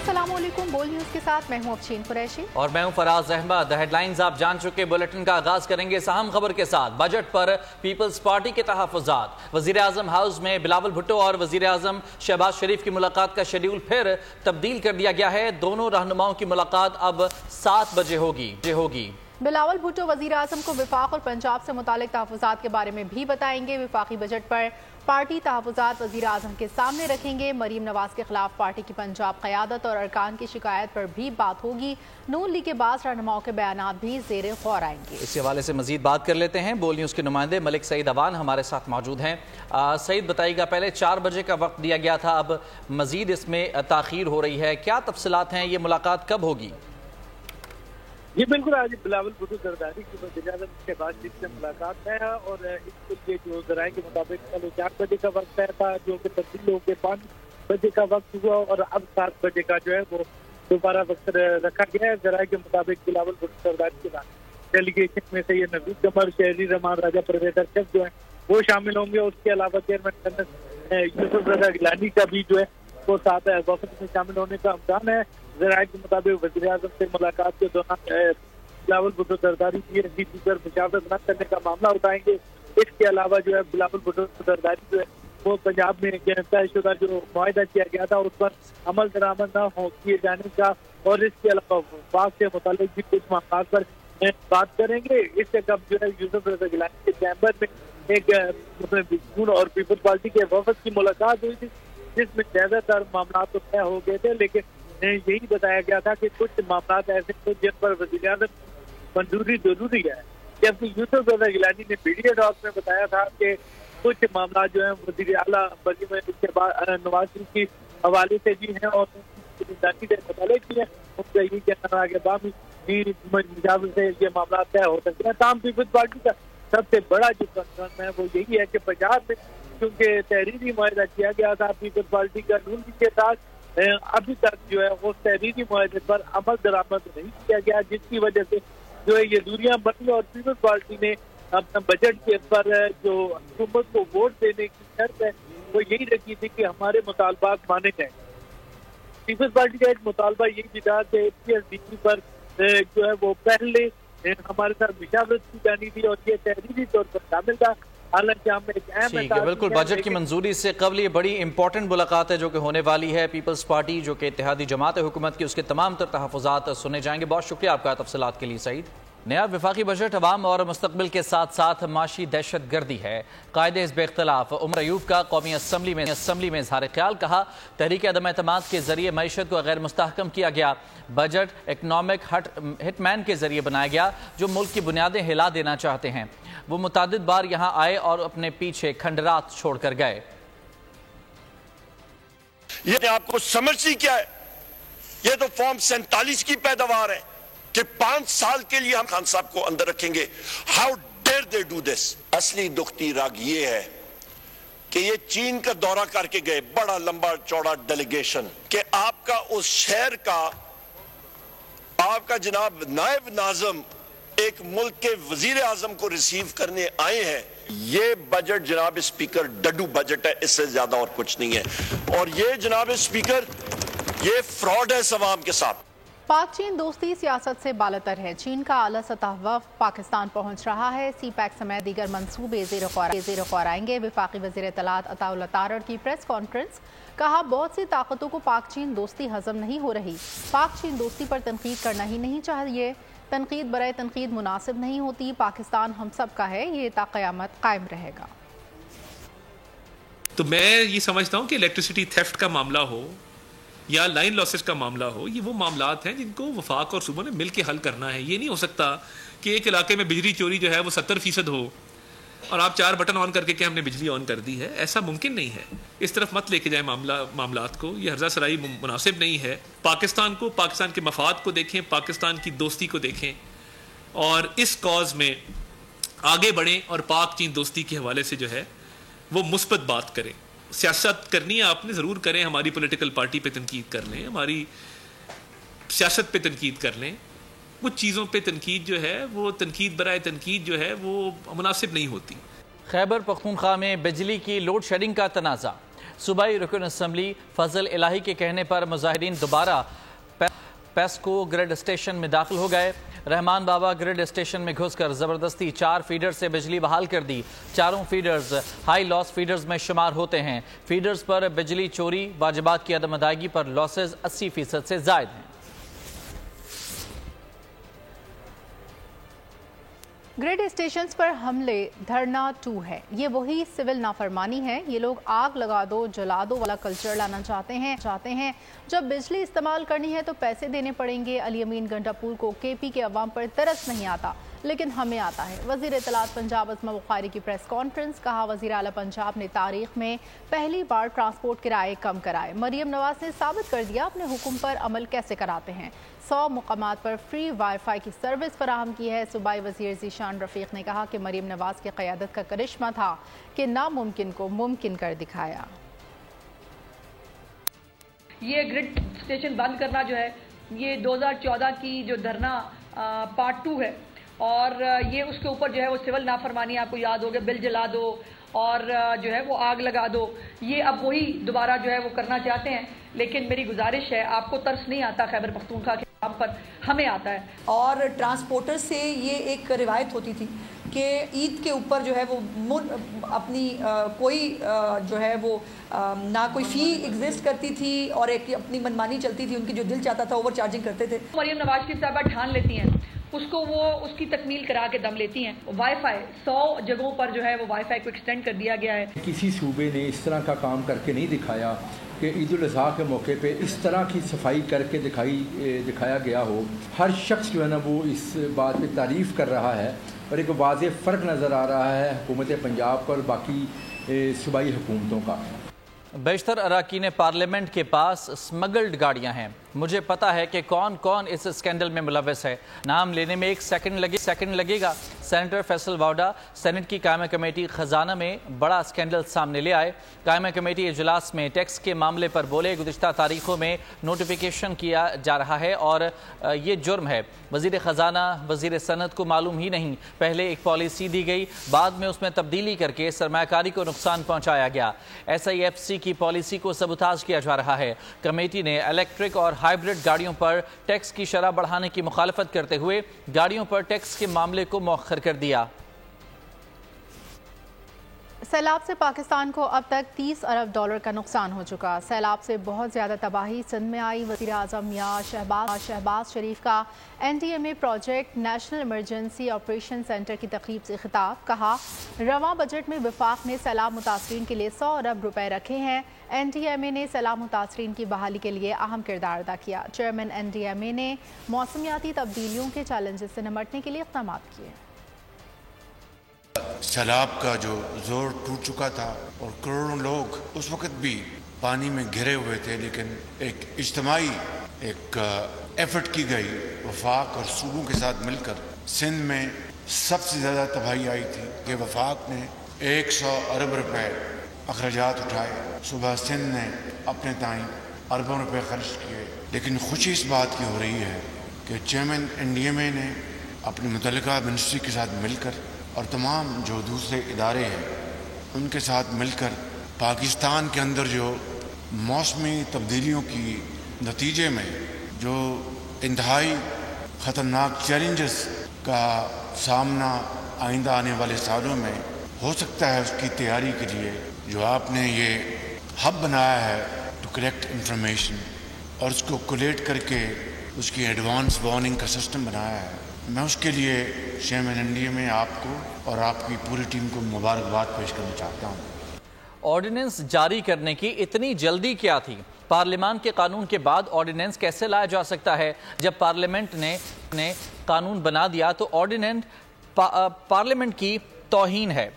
अस्सलामुअलैकुम। बोल न्यूज़ के साथ मैं हूं अफशीन कुरैशी और मैं हूं फराज अहमद। हेडलाइंस आप जान चुके। बुलेटिन का आगाज करेंगे इस अहम खबर के साथ। बजट पर पीपल्स पार्टी के तहफ़्फ़ुज़ात। वज़ीर आज़म हाउस में बिलावल भुट्टो और वज़ीर आज़म शहबाज शरीफ की मुलाकात का शेड्यूल फिर तब्दील कर दिया गया है। दोनों रहनुमाओं की मुलाकात अब 7 बजे होगी। बिलावल भुट्टो वज़ीर आज़म को विफाक और पंजाब से मुतालिक तहफ़्फ़ुज़ात के बारे में भी बताएंगे। विफाकी बजट पर पार्टी तहफ़्फ़ुज़ात वज़ीर आज़म के सामने रखेंगे। मरीम नवाज़ के खिलाफ पार्टी की पंजाब क़यादत और अरकान की शिकायत पर भी बात होगी। नून लीग के बाज़ रहनुमाओं के बयानात भी ज़ेरे गौर आएंगे। इस हवाले से मजीद बात कर लेते हैं। बोल न्यूज़ के नुमाइंदे मलिक सईद अवान हमारे साथ मौजूद हैं। सईद, बताइएगा, पहले 4 बजे का वक्त दिया गया था, अब मजीद इसमें ताख़ीर हो रही है, क्या तफसीलात हैं? ये मुलाकात कब होगी? जी बिल्कुल, आज बिलावल भुट्टो जरदारी की वज़ीर आज़म शहबाज शरीफ से मुलाकात है और इसके लिए जो ज़राए के मुताबिक कल 4 बजे का वक्त तय था, जो कि तब्दील होकर 5 बजे का वक्त हुआ और अब 7 बजे का जो है वो दोबारा वक्त रखा गया है। ज़राए के मुताबिक बिलावल भुट्टो जरदारी के बाद डेलीगेशन में से ये नवीद कमर, शहरी रहमान, राजा परवेज अरशद जो है वो शामिल होंगे। उसके अलावा चेयरमैन यूसुफ रज़ा गिलानी का भी जो है वो साथ वफद में शामिल होने का इम्कान है। ज़राए के मुताबिक वज़ीर आज़म से मुलाकात के दौरान बिलावल भुट्टो जरदारी की पर मुशावरत न करने का मामला उठाएंगे। इसके अलावा जो है बिलावल भुट्टो जरदारी जो है वो पंजाब में तयशुदा जो मुआहदा किया गया था उस पर अमल दरामद न हो किए जाने का और इसके अलावा वफाक से मुतालिक भी कुछ मामलों पर बात करेंगे। इससे कब जो है यूसुफ रज़ा गिलानी के चैम्बर में एक और पीपल्स पार्टी के वफद की मुलाकात हुई थी, जिसमें ज्यादातर मामला तो तय हो गए थे, लेकिन यही बताया गया था कि कुछ मामला ऐसे थे जिन पर वज़ीर आज़म मंजूरी जरूरी है। जबकि यूसुफ रज़ा गिलानी ने मीडिया टॉक में बताया था कि कुछ मामला जो है वज़ीर आला नवाज शरीफ की हवाले से भी हैं और भी है। उनका यही कहना रहा कि बामी से ये मामला तय हो सकते हैं। तमाम पीपल्स पार्टी का सबसे बड़ा जो कंसर्न है वो यही है कि पंजाब में क्योंकि तहरीरी मुआहदा किया गया था पीपल्स पार्टी का नून लीग के साथ, अभी तक जो है उस तहरीरी मुआहदे पर अमल दरामद नहीं किया गया, जिसकी वजह से जो है ये दूरियां बढ़ी और पीपल्स पार्टी ने अपना बजट के पर जो हुकूमत को वोट देने की शर्त है वो यही रखी थी कि हमारे मुतालबात माने जाए। पीपल्स पार्टी का एक मुतालबा यही भी था कि APSDP पर जो है वो पहले हमारे साथ मुशावरत की जानी थी और ये तहरीरी तौर पर शामिल था। हालांकि हम एक अहम बिल्कुल बजट की मंजूरी से कबल ये बड़ी इंपॉर्टेंट मुलाकात है जो कि होने वाली है। पीपल्स पार्टी जो कि इत्तेहादी जमात है हुकूमत की, उसके तमाम तर तहफ़्फ़ुज़ात सुने जाएंगे। बहुत शुक्रिया आपका तफसीलात के लिए सईद। नया वफाकी बजट अवाम और मुस्तकबिल के साथ साथ माशी दहशत गर्दी है। कायदे हिज़्ब इख्तिलाफ उमर अयूब का कौमी असम्बली में इज़हार ख्याल, कहा तहरीक अदम एतमाद के जरिए मईशत को गैर मुस्तहकम किया गया। बजट इकनॉमिक हिटमैन के जरिए बनाया गया जो मुल्क की बुनियादें हिला देना चाहते हैं। वो मुतादिद बार यहाँ आए और अपने पीछे खंडरात छोड़ कर गए। ये आपको समझती क्या है? ये तो फॉर्म 47 की पैदावार है कि 5 साल के लिए हम खान साहब को अंदर रखेंगे। How dare they do this. असली दुखती राग ये है कि ये चीन का दौरा करके गए, बड़ा लंबा चौड़ा डेलीगेशन, कि आपका उस शहर का आपका जनाब नायब नाज़िम एक मुल्क के वजीर आजम को रिसीव करने आए हैं। ये बजट जनाब स्पीकर डड्डू बजट है, इससे ज्यादा और कुछ नहीं है। और ये जनाब स्पीकर ये फ्रॉड है अवाम के साथ। पाक चीन दोस्ती सियासत से बालतर है। चीन का आला सतह वफ़द पाकिस्तान पहुंच रहा है। CPEC समेत दीगर मंसूबे ज़ेर ग़ौर आएंगे। वफाकी वज़ीर इत्तलात अताउल्लाह तारड़ की प्रेस कॉन्फ्रेंस, कहा बहुत सी ताकतों को पाक चीन दोस्ती हजम नहीं हो रही। पाक चीन दोस्ती पर तनकीद करना ही नहीं चाहिए। तनकीद बराए तनकीद मुनासिब नहीं होती। पाकिस्तान हम सब का है, ये ता क़यामत कायम रहेगा। तो मैं ये समझता हूँ कि इलेक्ट्रिसिटी थेफ्ट का मामला हो या लाइन लॉसेस का मामला हो, ये वो मामलात हैं जिनको वफाक और सूबों ने मिल के हल करना है। ये नहीं हो सकता कि एक इलाके में बिजली चोरी जो है वो 70% हो और आप 4 बटन ऑन करके कि हमने बिजली ऑन कर दी है। ऐसा मुमकिन नहीं है। इस तरफ मत लेके जाए मामलात को। ये हर्जा सराई मुनासिब नहीं है। पाकिस्तान को, पाकिस्तान के मफाद को देखें, पाकिस्तान की दोस्ती को देखें और इस कॉज में आगे बढ़ें और पाक चीन दोस्ती के हवाले से जो है वो मुस्बत बात करें। सियासत करनी है आपने, ज़रूर करें। हमारी पॉलिटिकल पार्टी पे तनकीद कर लें, हमारी सियासत पे तनकीद कर लें। कुछ चीज़ों पे तनकीद जो है वो तनकीद बराए तनकीद जो है वो मुनासिब नहीं होती। खैबर पख्तूनख्वा में बिजली की लोड शेडिंग का तनाज़ा। صوبائی رکن اسمبلی فضل الہی کے کہنے پر مظاہرین دوبارہ پیسکو گرڈ اسٹیشن میں داخل ہو گئے۔ رحمان بابا گرڈ اسٹیشن میں گھس کر زبردستی 4 فیڈر سے بجلی بحال کر دی۔ چاروں فیڈرز ہائی لاس فیڈرز میں شمار ہوتے ہیں۔ فیڈرز پر بجلی چوری، واجبات کی عدم ادائیگی پر لاسز 80% سے زائد ہیں۔ گریڈ اسٹیشنز پر حملے دھرنا 2 ہے۔ یہ وہی سول نافرمانی ہے۔ یہ لوگ آگ لگا دو جلا دو والا کلچر لانا چاہتے ہیں۔ جب بجلی استعمال کرنی ہے تو پیسے دینے پڑیں گے۔ علی امین گنڈا پور کو KP کے عوام پر ترس نہیں آتا لیکن ہمیں آتا ہے۔ وزیر اطلاعات پنجاب عظمہ بخاری کی پریس کانفرنس، کہا وزیر اعلیٰ پنجاب نے تاریخ میں پہلی بار ٹرانسپورٹ کرائے کم کرائے۔ مریم نواز نے ثابت کر دیا اپنے حکم پر عمل کیسے کراتے ہیں۔ 100 مقامات پر فری وائی فائی کی سروس فراہم کی ہے۔ صوبائی وزیر ذیشان رفیق نے کہا کہ مریم نواز کی قیادت کا کرشمہ تھا کہ ناممکن کو ممکن کر دکھایا۔ یہ گرڈ اسٹیشن بند کرنا جو ہے یہ 2014 کی جو دھرنا پارٹ 2 ہے اور یہ اس کے اوپر جو ہے وہ سول نافرمانی، آپ کو یاد ہوگا، بل جلا دو اور جو ہے وہ آگ لگا دو، یہ اب وہی دوبارہ جو ہے وہ کرنا چاہتے ہیں۔ لیکن میری گزارش ہے، آپ کو ترس نہیں آتا خیبر پختونخوا کے عوام پر، ہمیں آتا ہے۔ اور ٹرانسپورٹر سے یہ ایک روایت ہوتی تھی کہ عید کے اوپر جو ہے وہ اپنی کوئی جو ہے وہ نہ کوئی فی ایگزسٹ کرتی تھی اور ایک اپنی منمانی چلتی تھی، ان کی جو دل چاہتا تھا اوور چارجنگ کرتے تھے۔ مریم نواز شریف صاحبہ ٹھان لیتی ہیں، اس کو وہ اس کی تکمیل کرا کے دم لیتی ہیں۔ وائی فائی 100 جگہوں پر جو ہے وہ وائی فائی کو ایکسٹینڈ کر دیا گیا ہے۔ کسی صوبے نے اس طرح کا کام کر کے نہیں دکھایا کہ عید الاضحیٰ کے موقع پہ اس طرح کی صفائی کر کے دکھایا گیا ہو۔ ہر شخص جو ہے نا وہ اس بات پہ تعریف کر رہا ہے اور ایک واضح فرق نظر آ رہا ہے حکومت پنجاب کا اور باقی صوبائی حکومتوں کا۔ بیشتر اراکین پارلیمنٹ کے پاس اسمگلڈ گاڑیاں ہیں۔ مجھے پتا ہے کہ کون کون اس اسکینڈل میں ملوث ہے۔ نام لینے میں 1 سیکنڈ لگے گا۔ سینیٹر فیصل واؤڈا سینٹ کی قائمہ کمیٹی خزانہ میں بڑا اسکینڈل سامنے لے آئے۔ قائمہ کمیٹی اجلاس میں ٹیکس کے معاملے پر بولے، گزشتہ تاریخوں میں نوٹیفیکیشن کیا جا رہا ہے اور یہ جرم ہے۔ وزیر خزانہ وزیر صنعت کو معلوم ہی نہیں، پہلے ایک پالیسی دی گئی، بعد میں اس میں تبدیلی کر کے سرمایہ کاری کو نقصان پہنچایا گیا۔ SIFC کی پالیسی کو سبوتاژ کیا جا رہا ہے۔ کمیٹی نے الیکٹرک اور ہائیبرڈ گاڑیوں پر ٹیکس کی شرح بڑھانے کی مخالفت کرتے ہوئے گاڑیوں پر ٹیکس کے معاملے کو مؤخر کر دیا۔ سیلاب سے پاکستان کو اب تک $30 ارب کا نقصان ہو چکا۔ سیلاب سے بہت زیادہ تباہی سندھ میں آئی۔ وزیر اعظم میاں شہباز شریف کا NDMA project national emergency operation centre کی تقریب سے خطاب، کہا رواں بجٹ میں وفاق نے سیلاب متاثرین کے لیے $100 ارب رکھے ہیں۔ NDMA نے سیلاب متاثرین کی بحالی کے لیے اہم کردار ادا کیا۔ چیئرمین NDMA نے موسمیاتی تبدیلیوں کے چیلنجز سے نمٹنے کے لیے اقدامات کیے۔ سیلاب کا جو زور ٹوٹ چکا تھا اور کروڑوں لوگ اس وقت بھی پانی میں گھرے ہوئے تھے، لیکن ایک اجتماعی ایفرٹ کی گئی وفاق اور صوبوں کے ساتھ مل کر۔ سندھ میں سب سے زیادہ تباہی آئی تھی کہ وفاق نے 100 ارب روپے اخراجات اٹھائے، صوبہ سندھ نے اپنے تائیں اربوں روپے خرچ کیے۔ لیکن خوشی اس بات کی ہو رہی ہے کہ چیئرمین NDMA نے اپنی متعلقہ منسٹری کے ساتھ مل کر اور تمام جو دوسرے ادارے ہیں ان کے ساتھ مل کر پاکستان کے اندر جو موسمی تبدیلیوں کی نتیجے میں جو انتہائی خطرناک چیلنجز کا سامنا آئندہ آنے والے سالوں میں ہو سکتا ہے، اس کی تیاری کے لیے جو آپ نے یہ ہب بنایا ہے ٹو کلیکٹ انفارمیشن اور اس کو کولیٹ کر کے اس کی ایڈوانس وارننگ کا سسٹم بنایا ہے، میں اس کے لیے چیئرمین NDMA آپ کو اور آپ کی پوری ٹیم کو مبارکباد پیش کرنا چاہتا ہوں۔ آرڈیننس جاری کرنے کی اتنی جلدی کیا تھی؟ پارلیمان کے قانون کے بعد آرڈیننس کیسے لایا جا سکتا ہے؟ جب پارلیمنٹ نے قانون بنا دیا تو آرڈیننس پارلیمنٹ کی توہین ہے۔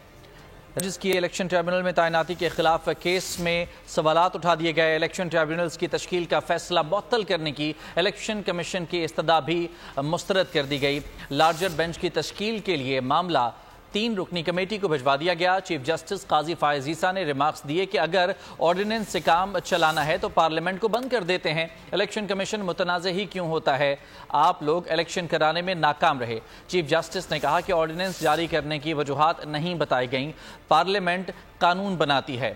جس کی الیکشن ٹریبونل میں تعیناتی کے خلاف کیس میں سوالات اٹھا دیے گئے۔ الیکشن ٹریبونلز کی تشکیل کا فیصلہ معطل کرنے کی الیکشن کمیشن کی استدعا بھی مسترد کر دی گئی۔ لارجر بینچ کی تشکیل کے لیے معاملہ 3 رکنی کمیٹی کو بھجوا دیا گیا۔ چیف جسٹس قاضی فائز عیسیٰ نے ریمارکس دیے کہ اگر آرڈیننس سے کام چلانا ہے تو پارلیمنٹ کو بند کر دیتے ہیں، الیکشن کمیشن متنازع ہی کیوں ہوتا ہے؟ آپ لوگ الیکشن کرانے میں ناکام رہے۔ چیف جسٹس نے کہا کہ آرڈیننس جاری کرنے کی وجوہات نہیں بتائی گئیں، پارلیمنٹ قانون بناتی ہے۔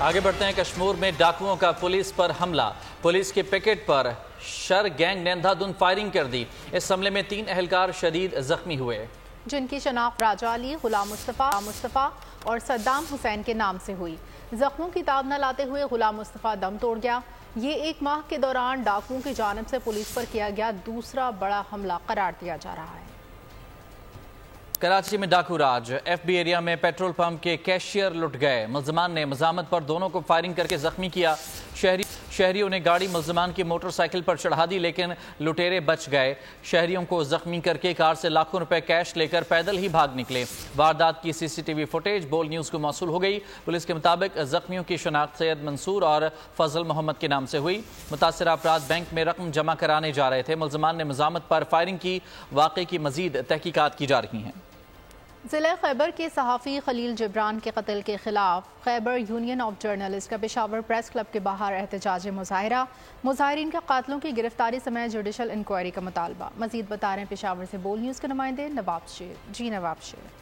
आगे बढ़ते हैं। कश्मीर में डाकुओं का पुलिस पर हमला। पुलिस के पिकेट पर शर गैंग ने अंधाधुंध फायरिंग कर दी। इस हमले में 3 एहलकार शदीद जख्मी हुए, जिनकी शनाख्त राजा अली, गुलाम मुस्तफ़ा और सद्दाम हुसैन के नाम से हुई। जख्मों की ताब न लाते हुए गुलाम मुस्तफ़ा दम तोड़ गया। ये 1 माह के दौरान डाकुओं की जानिब से पुलिस पर किया गया दूसरा बड़ा हमला करार दिया जा रहा है। कराची में डाकू राज। FB एरिया में पेट्रोल पंप के कैशियर लुट गए। मुल्ज़िमान ने मज़ामत पर दोनों को फायरिंग करके जख्मी किया। शहरियों ने गाड़ी मुल्ज़िमान की मोटरसाइकिल पर चढ़ा दी, लेकिन लुटेरे बच गए। शहरियों को जख्मी करके कार से लाखों रुपए कैश लेकर पैदल ही भाग निकले। वारदात की CCTV फुटेज बोल न्यूज़ को मौसूल हो गई। पुलिस के मुताबिक जख्मियों की शनाख्त सैयद मंसूर और फजल मोहम्मद के नाम से हुई। मुतासरा अफराद बैंक में रकम जमा कराने जा रहे थे। मुल्ज़िमान ने मज़ामत पर फायरिंग की। वाक़े की मज़ीद तहकीकात की जा रही हैं। ज़िला खैबर के सहाफ़ी खलील जिब्रान के कत्ल के खिलाफ खैबर यूनियन ऑफ जर्नलिस्ट का पेशावर प्रेस क्लब के बाहर एहतजाजी मुजाहिरा। मुजाहिरीन का कातलों की गिरफ्तारी समेत जुडिशल इंक्वायरी का मुतालबा। मजीद बता रहे हैं पेशावर से बोल न्यूज़ के नुमाइंदे नवाब शेर। जी नवाब शेर।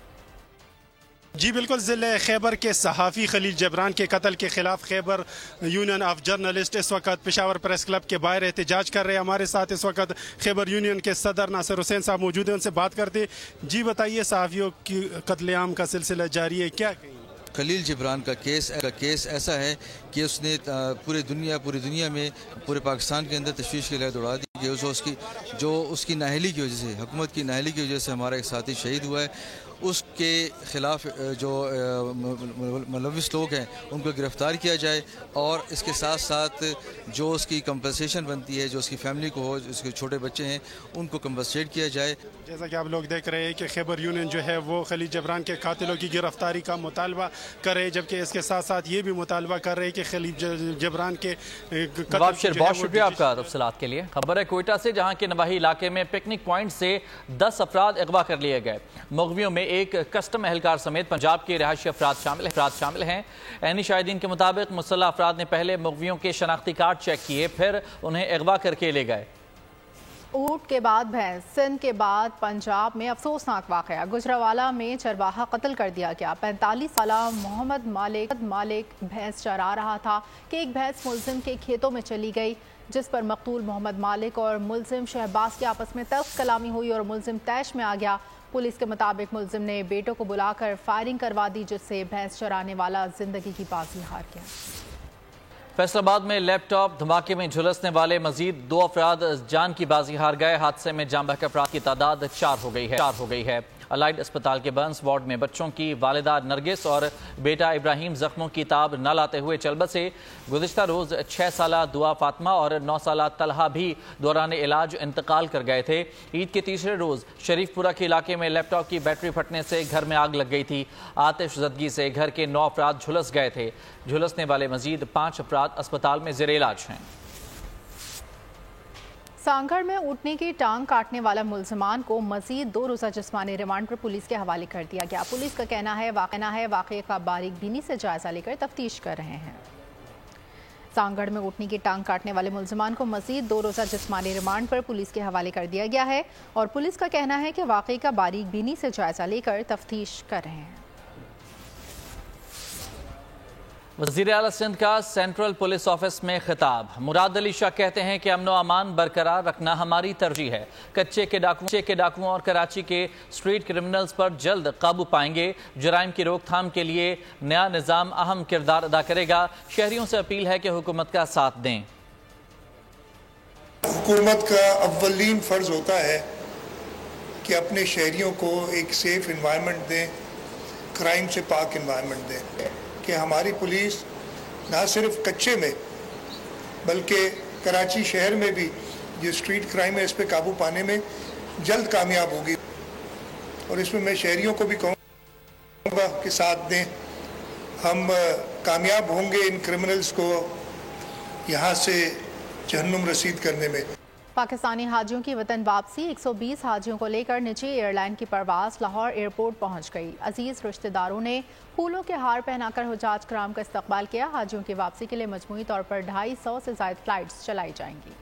जी बिल्कुल, ज़िले खैबर के सहाफ़ी खलील जिब्रान के कत्ल के खिलाफ खैबर यूनियन ऑफ जर्नलिस्ट इस वक्त पेशावर प्रेस क्लब के बाहर एहतजाज कर रहे हैं। हमारे साथ इस वक्त खैबर यूनियन के सदर नासिर हुसैन साहब मौजूद हैं, उनसे बात करते। जी बताइए, सहाफ़ियों की कत्लेआम का सिलसिला जारी है, क्या कहेंगे? खलील जिब्रान का केस ऐसा है कि उसने पूरी दुनिया में पूरे पाकिस्तान के अंदर तशवीश की लहर दौड़ा दी कि उसकी नाअहली की वजह से, हुकूमत की नाअहली की वजह से हमारा एक साथी शहीद हुआ है। उसके ख़िलाफ़ जो मुलविस लोग हैं उनको गिरफ़्तार किया जाए और इसके साथ साथ जो उसकी कंपनसेशन बनती है, जो उसकी फैमिली को हो, जिसके छोटे बच्चे हैं, उनको कंपनसेट किया जाए। जैसा कि आप लोग देख रहे हैं कि खैबर यूनियन जो है वो खलील जिब्रान के कातिलों की गिरफ्तारी का मुतालबा कर रहे हैं, जबकि इसके साथ साथ ये भी मुतालबा कर रहे हैं कि खलील जिब्रान के बहुत शुक्रिया आपका तफसीलात के लिए। खबर है कोयटा से, जहाँ के नवाही इलाके में पिकनिक पॉइंट से 10 अफराद अगवा कर लिए गए। मुग़वियों में एक कस्टम एहलकार समेत पंजाब के रिहायशी अफराद शामिल हैं। ऐनी शाहिदीन के मुताबिक मुसल्लह अफराद ने पहले मुग़वियों के शनाख्ती कार्ड चेक किए, फिर उन्हें अगवा करके ले गए। ऊँट के बाद भैंस, सिंध के बाद पंजाब में अफसोसनाक वाक़या। गुजरावाला में चरवाहा कत्ल कर दिया गया। 45 साला मोहम्मद मालिक भैंस चरा रहा था कि एक भैंस मुल्जिम के खेतों में चली गई, जिस पर मकतूल मोहम्मद मालिक और मुल्जिम शहबाज के आपस में तल्ख कलामी हुई और मुल्जिम तैश में आ गया। पुलिस के मुताबिक मुल्जिम ने बेटों को बुलाकर फायरिंग करवा दी, जिससे भैंस चराने वाला जिंदगी की बाजी हार गया। फैसलाबाद में लैपटॉप धमाके में झुलसने वाले मजीद 2 अफराद जान की बाजी हार गए। हादसे में जान बहक अफराद की तादाद 4 हो गई है। अलाइड अस्पताल के बर्न्स वार्ड में बच्चों की वालिदा नरगिस और बेटा इब्राहिम जख्मों की ताब न लाते हुए चल बसे। गुज़िश्ता रोज़ 6 साला दुआ फातिमा और 9 साला तलहा भी दौरान इलाज इंतकाल कर गए थे। ईद के तीसरे रोज़ शरीफपुरा के इलाके में लैपटॉप की बैटरी फटने से घर में आग लग गई थी। आतिश ज़दगी से घर के 9 अफराद झुलस गए थे। झुलसने वाले मजीद 5 अफराद अस्पताल में ज़ेर इलाज हैं। सांगड़ में ऊँटनी की टांग काटने वाला मुल्ज़िमान को मजीद 2 रोज़ा जिस्मानी रिमांड पर पुलिस के हवाले कर दिया गया। पुलिस का कहना है वाक़े का बारीक बीनी से जायजा लेकर तफ्तीश कर रहे हैं। सांगड़ में ऊँटनी की टांग काटने वाले मुल्ज़िमान को मजीद 2 रोज़ा जिस्मानी रिमांड पर पुलिस के हवाले कर दिया गया है और पुलिस का कहना है कि वाक़े का बारीक बीनी से जायजा लेकर तफ्तीश कर रहे हैं। वज़ीर आला सिंध का सेंट्रल पुलिस ऑफिस में खिताब। मुराद अली शाह कहते हैं कि अमन व अमान बरकरार रखना हमारी तरजीह है। कच्चे के डाकुओं और कराची के स्ट्रीट क्रिमिनल्स पर जल्द काबू पाएंगे। जराइम की रोकथाम के लिए नया निज़ाम अहम किरदार अदा करेगा। शहरियों से अपील है कि हुकूमत का साथ दें। हुकूमत का अव्वलीन फ़र्ज़ होता है कि अपने शहरियों को एक सेफ इन्वायरमेंट दें, क्राइम से पाक इन्वायरमेंट दें, कि हमारी पुलिस ना सिर्फ कच्चे में बल्कि कराची शहर में भी जो स्ट्रीट क्राइम है इस पे काबू पाने में जल्द कामयाब होगी। और इसमें मैं शहरियों को भी कहूँगा कि साथ दें। हम कामयाब होंगे इन क्रिमिनल्स को यहाँ से जहन्नुम रसीद करने में। पाकिस्तानी हाजियों की वतन वापसी। 120 हाजियों को लेकर निजी एयरलाइन की परवाज़ लाहौर एयरपोर्ट पहुंच गई। अजीज़ रिश्तेदारों ने फूलों के हार पहनाकर हुजाज कराम का इस्तकबाल किया। हाजियों की वापसी के लिए मजमूई तौर पर 250 से ज़ायद फ़्लाइट्स चलाई जाएंगी।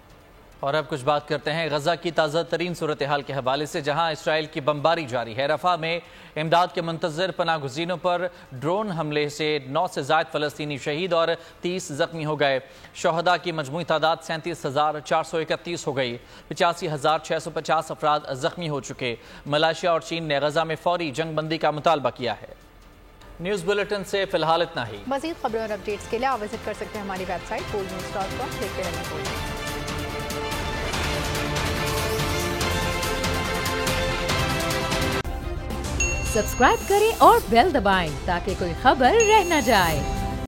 اور اب کچھ بات کرتے ہیں غزہ کی تازہ ترین صورتحال کے حوالے سے، جہاں اسرائیل کی بمباری جاری ہے۔ رفح میں امداد کے منتظر پناہ گزینوں پر ڈرون حملے سے 9 سے زائد فلسطینی شہید اور 30 زخمی ہو گئے۔ شہداء کی مجموعی تعداد 37,431 ہو گئی۔ 85,650 افراد زخمی ہو چکے۔ ملائیشیا اور چین نے غزہ میں فوری جنگ بندی کا مطالبہ کیا ہے۔ نیوز بلیٹن سے فی الحال اتنا ہی۔ مزید خبروں اور اپڈیٹس کے لیے آپ وزٹ کر سکتے ہیں ہماری ویب سائٹ poolnews.com۔ دیکھتے رہیے۔ سبسکرائب کریں اور بیل دبائیں تاکہ کوئی خبر رہ نہ جائے۔